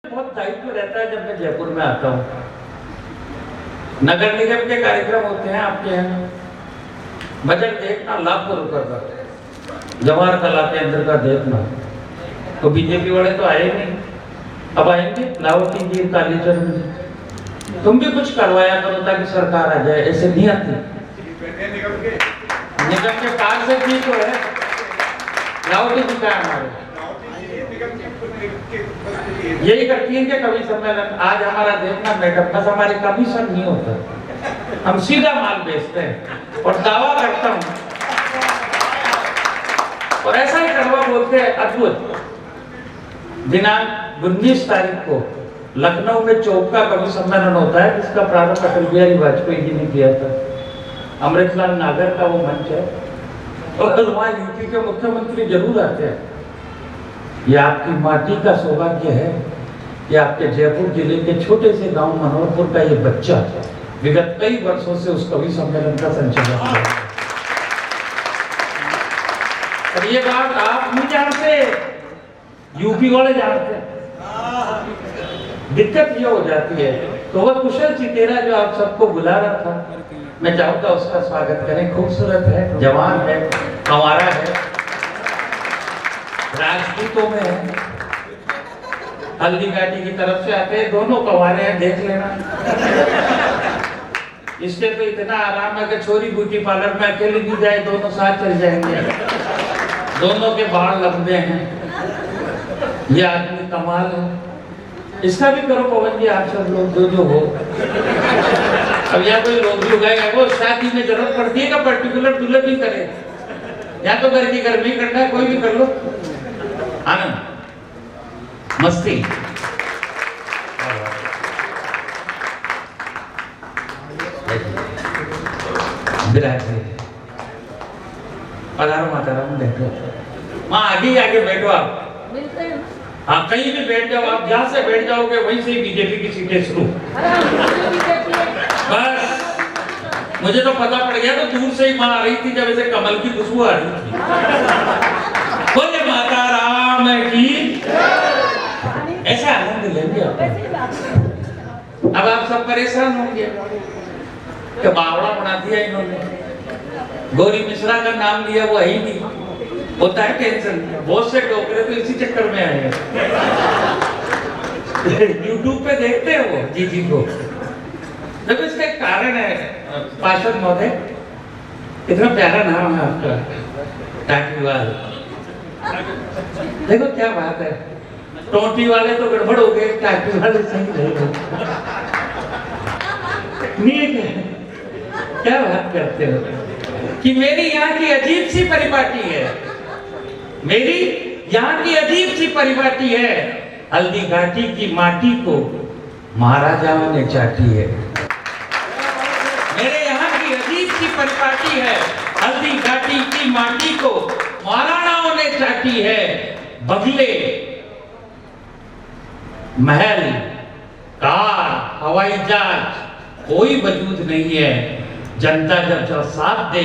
बहुत दायित्व रहता है जब मैं जयपुर में आता हूँ। नगर निगम के कार्यक्रम होते हैं आपके यहाँ, बजट देखना लाखों रुपए का, जवाहर कला केंद्र का देखना, तो बीजेपी वाले तो आए नहीं, अब आएंगे लाहौटी जी कालीचरण जी, तुम भी कुछ करवाया करो ताकि सरकार आ जाए, ऐसे नहीं आती। निगम के कार्य से ठीक तो है, लाहौटी जी का हमारे यही करती है कि कवि सम्मेलन आज हमारा देखना मैडम, बस हमारे कमीशन नहीं होता, हम सीधा माल बेचते हैं और दावा करता हूं और ऐसा ही करवा बोलते हैं अद्भुत। दिनांक 19 तारीख को लखनऊ में चौका कवि सम्मेलन होता है जिसका प्रारंभ अटल बिहारी वाजपेयी जी ने किया था। अमृतलाल नागर का वो मंच है और वहां यूपी के मुख्यमंत्री जरूर आते हैं। ये आपकी माटी का सौभाग्य है कि आपके जयपुर जिले के छोटे से गांव मनोहरपुर का ये बच्चा विगत कई वर्षों से उस कवि सम्मेलन का संचालन कर रहा है। और ये बात आप नहीं जानते, यूपी वाले जानते हैं। दिक्कत ये हो जाती है, तो वह कुशल चितेरा जो आप सबको बुला रहा था, मैं चाहूंगा उसका स्वागत करें। खूबसूरत है, जवान है, हमारा है, राजपूतों में है, हल्दी घाटी की तरफ से आते हैं, दोनों कवारे हैं, देख लेना। इसके तो इतना आराम है कि छोरी ब्यूटी पार्लर में अकेले भी जाए, दोनों साथ चल जाएंगे, दोनों के बाल लंबे हैं। ये आदमी कमाल है, इसका भी करो पवन जी, आप सब लोग जो हो। अब यहाँ कोई लोग भी उगाएगा, वो शादी में जरूरत पड़ती है कि पर्टिकुलर दूल्हे भी करे, या तो घर की घर में करना है, कोई भी कर लो। आनंद मस्ती पधारो माताराम, बैठो माँ, आगे बैठो आप, हाँ कहीं भी बैठ जाओ आप, जहाँ से बैठ जाओगे वहीं से बीजेपी की सीटें शुरू। बस मुझे तो पता पड़ गया, तो दूर से ही माँ आ रही थी जब ऐसे कमल की खुशबू आ रही थी। बोले माता राम की, ऐसा आनंद लेंगे आप। अब आप सब परेशान होंगे कि बावड़ा बना दिया इन्होंने, गौरी मिश्रा का नाम लिया, वो ही नहीं होता है टेंशन, बहुत से टोकरे तो इसी चक्कर में आए हैं। यूट्यूब पे देखते हैं वो जी को, जब इसका कारण है पार्षद महोदय, इतना प्यारा नाम है आपका, टाटीवाल। देखो क्या बात है, टोटी वाले तो गड़बड़ हो गए, टाटी वाले सही रहे। क्या बात करते हो कि मेरी यहाँ की अजीब सी परिपाटी है, मेरी यहाँ की अजीब सी परिपाटी है, हल्दी घाटी की माटी को महाराजाओं ने चाटी है। मेरे यहाँ की अजीब सी परिपाटी है, हल्दी घाटी की माटी को महाराणाओं ने चाटी है। बगले, महल, कार, हवाई जहाज कोई वजूद नहीं है, जनता जब साथ दे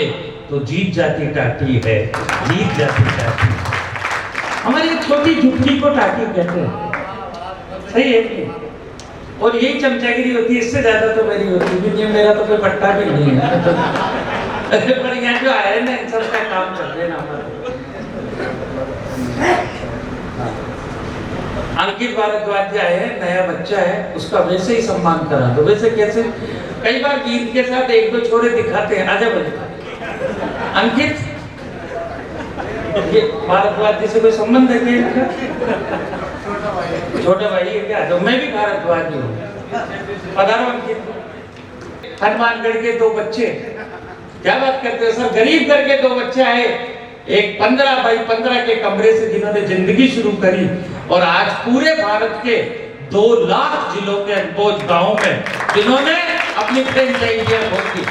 तो जीत जाती टाटी है, जीत जाती टाटी। हमारी छोटी झुग्गी को टाटी कहते हैं, सही है कि? और यही चमचागिरी होती है, इससे ज्यादा तो मेरी होती है, क्योंकि मेरा तो कोई पट्टा भी नहीं है। पर यहाँ जो आए ना, इन सब का काम कर देना। अंकित भारद्वाज आए हैं, नया बच्चा है, उसका वैसे ही सम्मान करा दो। वैसे कैसे? कई बार गीत के साथ एक दो छोरे दिखाते हैं, आजा बोले अंकित, ये भारद्वाज जी से कोई संबंध है क्या? छोटा भाई है क्या? तो मैं भी भारद्वाज हूँ। पधारो अंकित। हनुमानगढ़ के 2 बच्चे, क्या बात करते हो सर, गरीब घर के 2 बच्चे आए, एक 15 बाई 15 के कमरे से जिन्होंने जिंदगी शुरू करी, और आज पूरे भारत के 2 लाख जिलों के अनपोज गांवों में जिन्होंने अपनी फ्रेंचाइजियां खोली।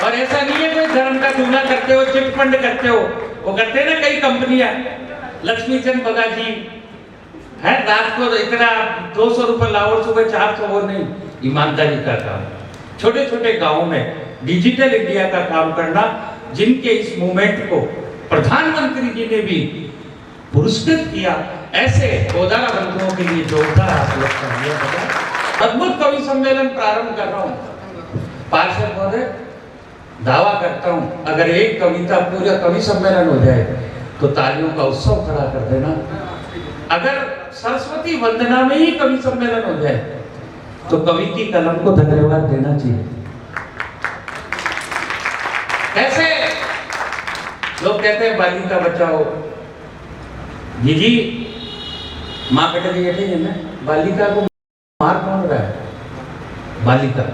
और ऐसा नहीं है कोई धर्म का चूना करते हो, चिट फंड करते हो, वो करते हैं ना कई कंपनियां, लक्ष्मी चंद बगा जी है, रात को इतना 200 रुपए लाओ और सुबह 400, वो नहीं, ईमानदारी का काम। छोटे छोटे गाँव में डिजिटल इंडिया का काम करना, जिनके इस मूवमेंट को प्रधानमंत्री जी ने भी पुरस्कृत किया। ऐसे 12 बंधुओं के लिए जोरदार आप लोग का अद्भुत कवि सम्मेलन प्रारंभ कर रहा हूँ। पार्षद महोदय, दावा करता हूँ अगर एक कविता पूरा कवि सम्मेलन हो जाए तो तालियों का उत्सव खड़ा कर देना। अगर सरस्वती वंदना में ही कवि सम्मेलन हो जाए तो कवि की कलम को धन्यवाद देना चाहिए। कैसे लोग कहते हैं बालिका बचाओ, जी माँ बेटे की बैठे है ना, बालिका को मार कौन रहा है? बालिका।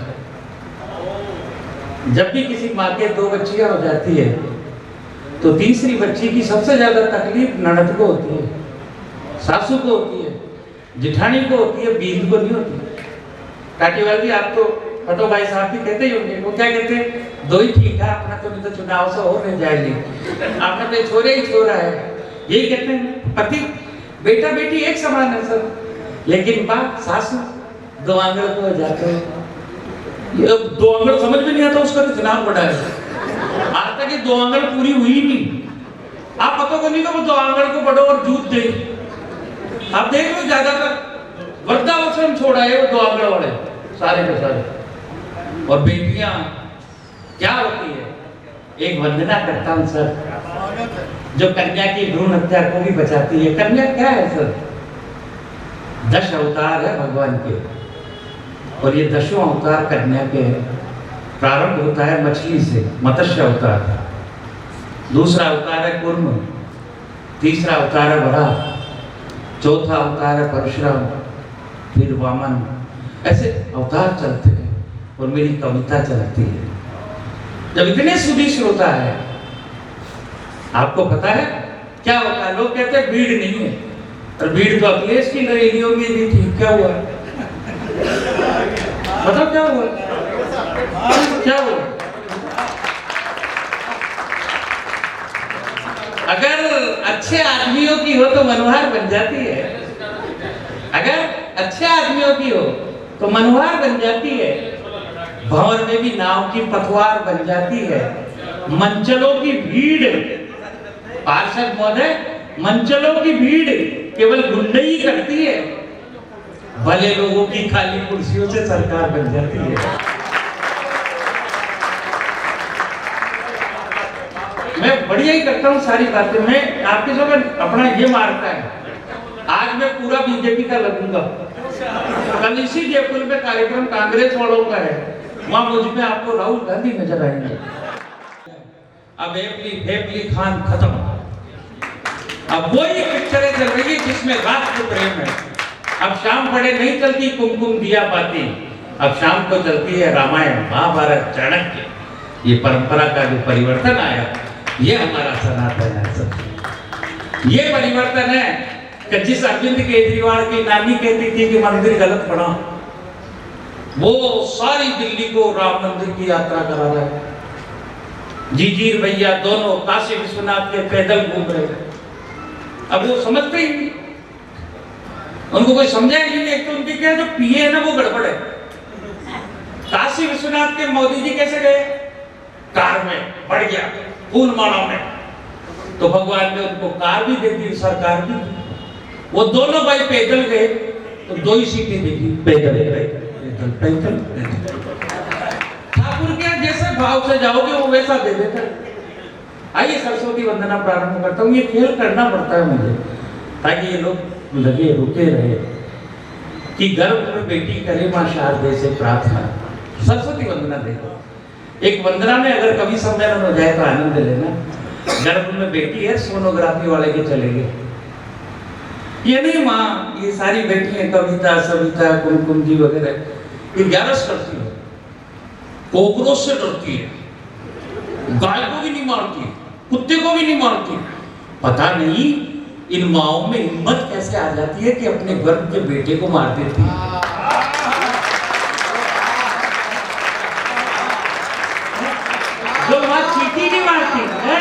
जब भी किसी माँ के 2 बच्चियां हो जाती है तो तीसरी बच्ची की सबसे ज्यादा तकलीफ ननद को होती है, सासू को होती है, जिठानी को होती है, बीवी को नहीं होती। काटीवाल जी आप तो फटो भाई साहब भी कहते ही होंगे, वो क्या कहते हैं, 2 ही ठीक है, अपना तो नहीं तो चुनाव से और नहीं जाएगी, आपने तो छोरे ही छोरा है, यही कहते हैं। पति बेटा बेटी एक समान है सर, लेकिन बात सासू 2 आंगल को जाते हैं। 2 आंगल समझ में नहीं आता उसका तो चुनाव बड़ा है। आज तक ये 2 आंगल पूरी हुई नहीं, आप पता को नहीं, तो वो 2 आंगल को बढ़ो और जूत दे। आप देख लो ज्यादातर वृद्धाश्रम छोड़ा है वो 2 आंगल वाले सारे के सारे। और बेटियां क्या होती है, एक वंदना करता हूं सर जो कन्या की भ्रूण हत्या को भी बचाती है। कन्या क्या है सर? 10 अवतार है भगवान के, और ये 10 अवतार कन्या के हैं। प्रारंभ होता है मछली से, मत्स्य अवतार, दूसरा अवतार है कूर्म, तीसरा अवतार है वराह, चौथा अवतार है परशुराम, फिर वामन। ऐसे अवतार चलते हैं और मेरी कविता चलती है। जब इतने सुधी श्रोता है, आपको पता है क्या होता है? लोग कहते हैं भीड़ नहीं है, और भीड़ तो अखिलेश की रैलियों में भी थी। क्या हुआ? बताओ क्या हुआ? क्या हुआ? अगर अच्छे आदमियों की हो तो मनोहार बन जाती है। अगर अच्छे आदमियों की हो तो मनोहार बन जाती है। भंवर में भी नाव की पतवार बन जाती है। मंचलों की भीड़, पार्षद महोदय, मंचलों की भीड़ केवल गुंडे ही करती है, भले लोगों की खाली कुर्सियों से सरकार बन जाती है। मैं बढ़िया ही करता हूँ सारी बातें। मैं आपके जो अपना ये मारता है, आज मैं पूरा बीजेपी का लगूंगा। कल इसी जयपुर में कार्यक्रम कांग्रेस वालों का है, वहां मुझ में आपको राहुल गांधी नजर आएंगे। अब एपली खान खत्म, अब वही पिक्चरें चल रही है जिसमें राष्ट्र प्रेम है। अब शाम पड़े नहीं चलती कुमकुम दिया बाती, अब शाम को चलती है रामायण महाभारत चाणक्य। ये परंपरा का जो परिवर्तन आया, ये हमारा सनातन है सब। ये परिवर्तन है कि जिस अरविंद केजरीवाल की नानी कहती थी कि मंदिर गलत बना, वो सारी दिल्ली को राम मंदिर की यात्रा करा रहा है। जीजीर भैया दोनों काशी विश्वनाथ के पैदल घूम रहे हैं। अब वो समझते ही नहीं, उनको कोई समझा ही नहीं। एक तो उनके क्या जो पीए है ना वो गड़बड़ है। काशी विश्वनाथ के मोदी जी कैसे गए? कार में, बढ़ गया फूल माला में, तो भगवान ने उनको कार भी दे दी, सरकार भी। वो दोनों भाई पैदल गए तो 2 ही सीटें देखी, पैदल पैदल पैदल। ठाकुर के जैसे भाव से जाओगे वो वैसा दे देता। आइए सरस्वती वंदना प्रारंभ करता हूँ। ये खेल करना पड़ता है मुझे, ताकि ये लोग लगे रुके रहे कि गर्भ में बेटी करे मां शारदे से प्रार्थना। सरस्वती वंदना देखो, एक वंदना में अगर कवि सम्मेलन हो जाए तो आनंद लेना। गर्भ में बेटी है, सोनोग्राफी वाले के चलेंगे। ये नहीं माँ, ये सारी बेटियां कविता सविता कुमकुम जी वगैरह ये 11 करती है, कोकरोच से डरती है, गाय को भी नहीं मारती, कुत्ते को भी नहीं मारती। पता नहीं इन माओं में हिम्मत कैसे आ जाती है कि अपने गर्भ के बेटे को मार देती है। जो माँ चींटी नहीं मारती है,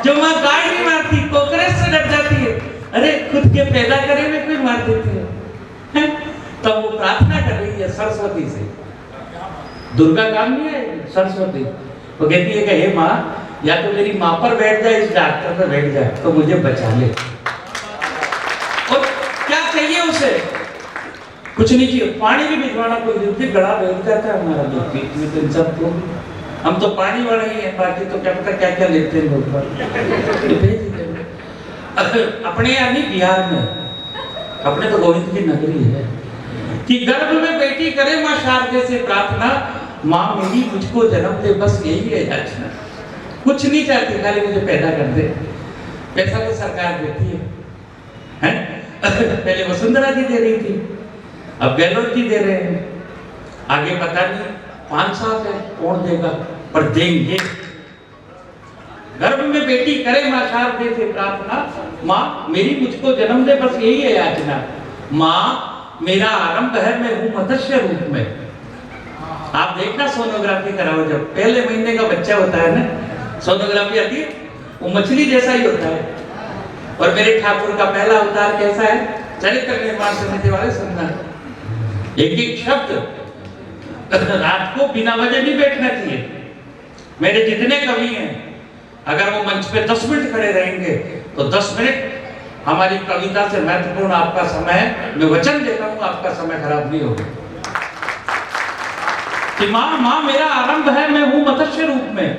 जो माँ गाय नहीं मारती, कोकरेच से डर जाती है, अरे खुद के पैदा करे में कोई मार देती है। तब वो प्रार्थना कर रही है सरस्वती से। दुर्गा काम नहीं है, सरस्वती। वो कहती है कि हे माँ, या तो मेरी माँ पर बैठ जाए, इस डॉक्टर पर बैठ जाए तो मुझे बचा ले। से कुछ नहीं चाहिए, पानी भी भिजवाना कोई नहीं, गड़ा बैठ जाता है हमारा दूध पीठ में। तो इन सबको हम तो पानी वाला ही है, बाकी तो क्या पता क्या क्या लेते हैं लोग। अपने यहाँ नहीं, बिहार में, अपने तो गोविंद की नगरी है, कि गर्भ में बेटी करे माँ शारदे से प्रार्थना, माँ मेरी मुझको जन्म दे, बस यही है याचना। कुछ नहीं चाहती, खाली मुझे पैदा कर दे। पैसा तो सरकार देती है? पहले वसुंधरा जी दे रही थी, अब गहलोत जी दे रहे हैं। आगे पता नहीं, 5 साल है कौन देगा, पर देंगे। गर्भ में बेटी करे माँ शारदे से प्रार्थना, माँ मेरी मुझको जन्म दे, बस यही है याचना। माँ मेरा आरंभ है, मैं हूँ मत्स्य रूप में। आप देखना, सोनोग्राफी कराओ, जब पहले महीने का बच्चा होता है ना, सोनोग्राफी आती है, वो मछली जैसा ही होता है। और मेरे ठाकुर का पहला अवतार कैसा है, चरित्र निर्माण समिति वाले सुनना, एक एक शब्द रात को बिना वजह नहीं बैठना चाहिए। मेरे जितने कवि हैं, अगर वो मंच पे 10 मिनट खड़े रहेंगे तो 10 मिनट हमारी कविता से महत्वपूर्ण आपका समय है। मैं वचन देता हूँ, आपका समय खराब नहीं होगा। कि माँ माँ मेरा आरंभ है, मैं हूँ मत्स्य रूप में,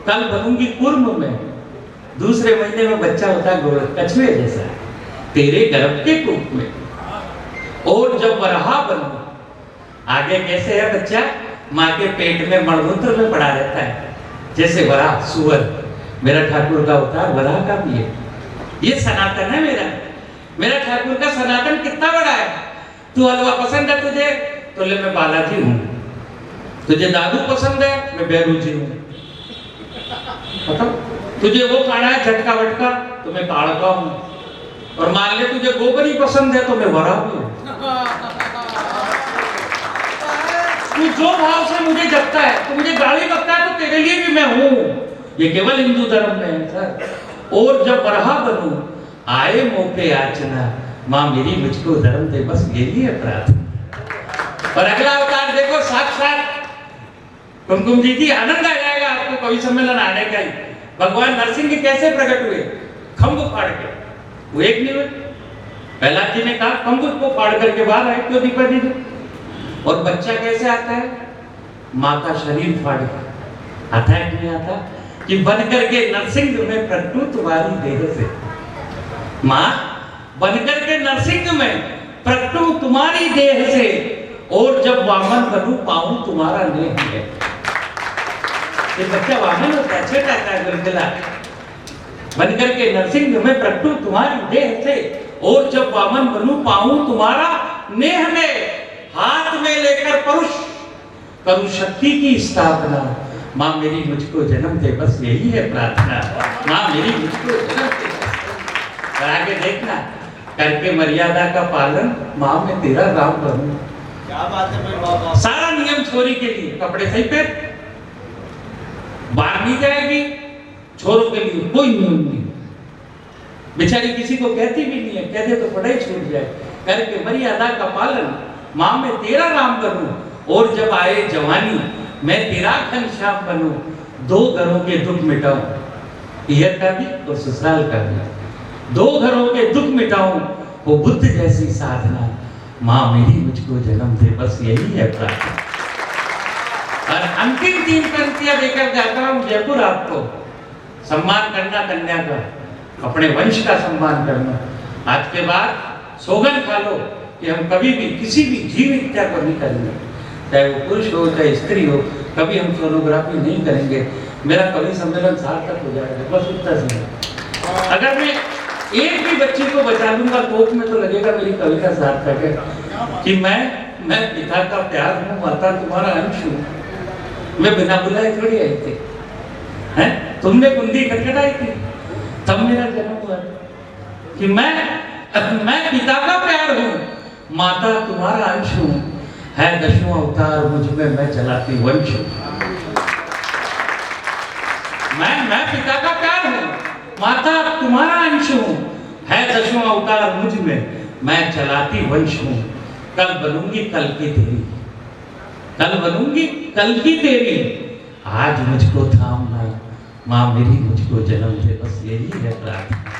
कल बनूंगी कुर्म में। दूसरे महीने में बच्चा होता है गोरख कछुए जैसा, तेरे गर्भ के रूप में। और जब वराह बनूं, आगे कैसे है बच्चा, माँ के पेट में मलमूत्र में पड़ा रहता है, जैसे वराह सुअर। मेरा ठाकुर का अवतार वराह का भी है। ये सनातन है मेरा ठाकुर का सनातन कितना बड़ा है। तू हलवा पसंद है तुझे, तो ले मैं बालाजी हूँ। तुझे दादू पसंद है, मैं बैरू जी हूँ। तुझे वो खाना है झटका वटका, तो मैं काड़का हूँ। और मान ले तुझे गोबरी पसंद है, तो मैं वरा भी हूँ। तू जो भाव से मुझे जपता है, तो मुझे गाली बकता है, तो तेरे लिए भी मैं हूँ। ये केवल हिंदू धर्म में है सर। और जब वराह बनूं, आए मौके याचना, माँ मेरी मुझको धर्म दे, बस यही है प्रार्थना। और अगला अवतार देखो, साक्षात कुमकुम जी की आनंद आ जाएगा आपको कवि सम्मेलन आने का ही। भगवान नरसिंह कैसे प्रकट हुए, खंभ फाड़ के। वो एक नहीं हुए, प्रहलाद जी ने कहा खंभ को फाड़ करके बाहर आए, क्यों दीपा जी? और बच्चा कैसे आता है, माँ का शरीर फाड़ के आता है कि नहीं आता, कि बन करके नरसिंह में प्रकटू तुम्हारी देह से। माँ बन करके नरसिंह में प्रकटू तुम्हारी देह से, और जब वामन बनूं पाऊं तुम्हारा नेह है। ये बच्चा वामन होता है, छोटा सा गुलगुला, बन करके नरसिंह में प्रकटू तुम्हारी देह से, और जब वामन बनूं पाऊं तुम्हारा नेह में। हाथ में लेकर परुष करूं शक्ति की स्थापना, माँ मेरी मुझको जन्म दे, बस यही है प्रार्थना। माँ मेरी मुझको जन्म दे। और आगे देखना, करके मर्यादा का पालन, माँ मैं तेरा राम बनूं। क्या बात है मेरे बाबा। सारा नियम छोरी के लिए, कपड़े सही पे, बाहर नहीं जाएगी, छोरों के लिए कोई नियम नहीं। बेचारी किसी को कहती भी नहीं है, कह दे तो पढ़ाई छूट जाए। करके मर्यादा का पालन, माँ मैं तेरा राम बनूं, और जब आए जवानी मैं तेरा घनश्याम बनूं। 2 घरों के दुख मिटाऊं, पियर का भी और ससुराल का भी। 2 घरों के दुख मिटाऊं, वो बुद्ध जैसी साधना, माँ मेरी मुझको जन्म दे, बस यही है प्रार्थना। और अंतिम 3 पंक्तियां देकर जाता हूं जयपुर। आपको सम्मान करना कन्या का, अपने वंश का सम्मान करना। आज के बाद सौगंध खा लो कि हम कभी भी किसी भी जीव हत्या को नहीं करेंगे, चाहे वो पुरुष हो चाहे स्त्री हो। कभी हम सोनोग्राफी नहीं करेंगे। मेरा कवि सम्मेलन सार्थक हो जाएगा, बस इतना सी। अगर मैं एक भी बच्चे को बचा लूंगा कोख में, तो लगेगा मेरी कविता सार्थक है। कि मैं पिता का प्यार हूँ, माता तुम्हारा अंश हूँ। मैं बिना बुलाए थोड़ी आई थी, हैं? तुमने कुंडी खटखटाई थी, तब मेरा जन्म हुआ। कि मैं पिता का प्यार हूँ, माता तुम्हारा अंश हूँ, है 10वां अवतार मुझ में मैं चलाती वंश। मैं पिता का प्यार हूँ, माता तुम्हारा अंश हूँ, है 10वां अवतार मुझ में मैं चलाती वंश हूँ। कल बनूंगी कल की तेरी, कल बनूंगी कल की तेरी, आज मुझको थामना, माँ मेरी मुझको जन्म दे, बस यही है प्रार्थना।